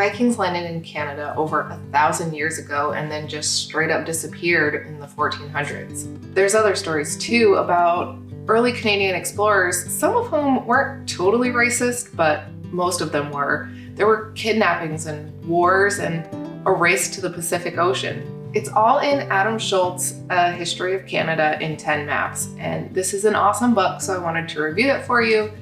Vikings landed in Canada over 1,000 years ago and then just straight up disappeared in the 1400s. There's other stories too about early Canadian explorers, some of whom weren't totally racist, but most of them were. There were kidnappings and wars and a race to the Pacific Ocean. It's all in Adam Shoalts' A History of Canada in 10 Maps. And this is an awesome book, so I wanted to review it for you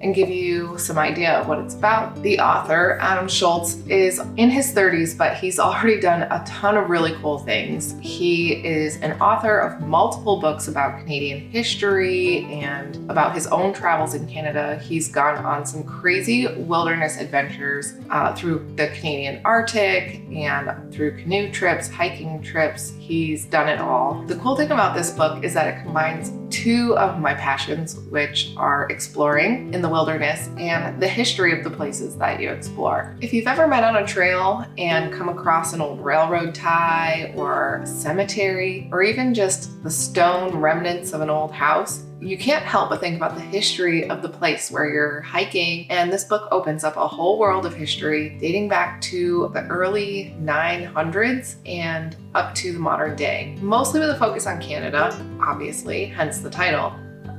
and give you some idea of what it's about. The author, Adam Shoalts, is in his 30s, but he's already done a ton of really cool things. He is an author of multiple books about Canadian history and about his own travels in Canada. He's gone on some crazy wilderness adventures through the Canadian Arctic and through canoe trips, hiking trips. He's done it all. The cool thing about this book is that it combines two of my passions, which are exploring in the wilderness and the history of the places that you explore. If you've ever been on a trail and come across an old railroad tie or a cemetery, or even just the stone remnants of an old house, you can't help but think about the history of the place where you're hiking. And this book opens up a whole world of history dating back to the early 900s and up to the modern day. Mostly with a focus on Canada, obviously, hence the title.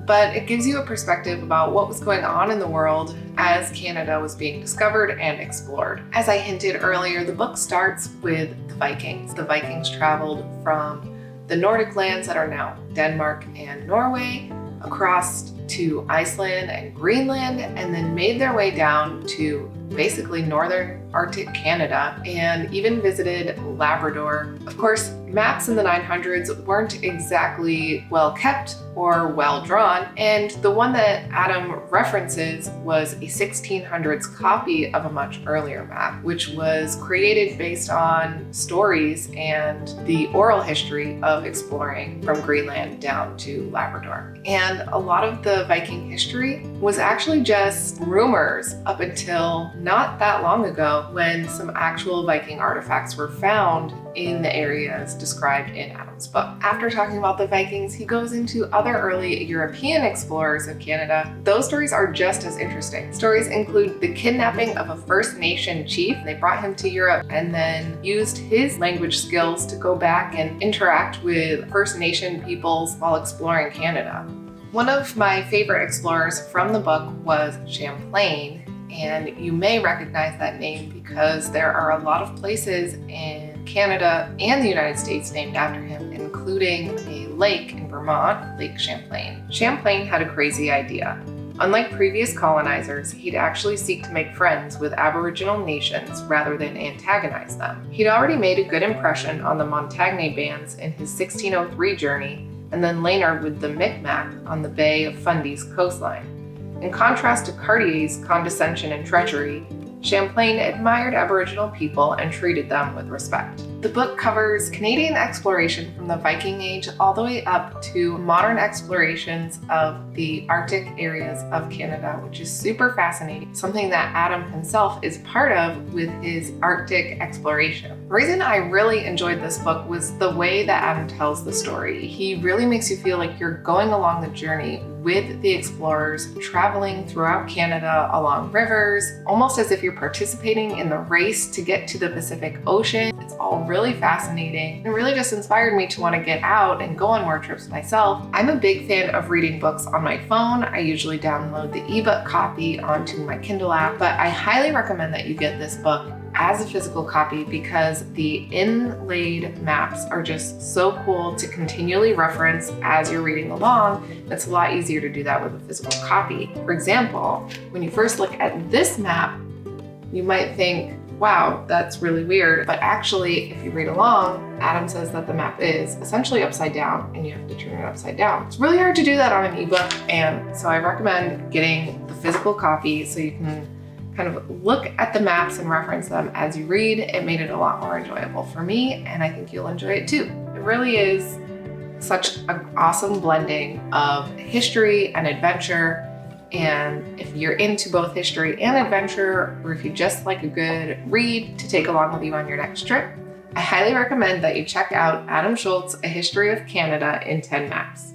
But it gives you a perspective about what was going on in the world as Canada was being discovered and explored. As I hinted earlier, the book starts with the Vikings. The Vikings traveled from the Nordic lands that are now Denmark and Norway across to Iceland and Greenland, and then made their way down to basically northern Arctic Canada and even visited Labrador. Of course, maps in the 900s weren't exactly well kept or well drawn, and the one that Adam references was a 1600s copy of a much earlier map, which was created based on stories and the oral history of exploring from Greenland down to Labrador. And a lot of the Viking history was actually just rumors up until not that long ago, when some actual Viking artifacts were found in the areas described in Adam's book. After talking about the Vikings, he goes into other early European explorers of Canada. Those stories are just as interesting. Stories include the kidnapping of a First Nation chief. They brought him to Europe and then used his language skills to go back and interact with First Nation peoples while exploring Canada. One of my favorite explorers from the book was Champlain, and you may recognize that name because there are a lot of places in Canada and the United States named after him, including a lake in Vermont, Lake Champlain. Champlain had a crazy idea. Unlike previous colonizers, he'd actually seek to make friends with Aboriginal nations rather than antagonize them. He'd already made a good impression on the Montagnais bands in his 1603 journey, and then later with the Micmac on the Bay of Fundy's coastline. In contrast to Cartier's condescension and treachery, Champlain admired Aboriginal people and treated them with respect. The book covers Canadian exploration from the Viking Age all the way up to modern explorations of the Arctic areas of Canada, which is super fascinating, something that Adam himself is part of with his Arctic exploration. The reason I really enjoyed this book was the way that Adam tells the story. He really makes you feel like you're going along the journey with the explorers, traveling throughout Canada along rivers, almost as if you're participating in the race to get to the Pacific Ocean. It's all really fascinating and really just inspired me to want to get out and go on more trips myself. I'm a big fan of reading books on my phone. I usually download the ebook copy onto my Kindle app, but I highly recommend that you get this book as a physical copy because the inlaid maps are just so cool to continually reference as you're reading along. It's a lot easier to do that with a physical copy. For example, when you first look at this map, you might think, wow, that's really weird. But actually, if you read along, Adam says that the map is essentially upside down and you have to turn it upside down. It's really hard to do that on an ebook, and so I recommend getting the physical copy so you can kind of look at the maps and reference them as you read. It made it a lot more enjoyable for me, and I think you'll enjoy it too. It really is such an awesome blending of history and adventure. And if you're into both history and adventure, or if you just like a good read to take along with you on your next trip, I highly recommend that you check out Adam Shoalts' A History of Canada in 10 Maps.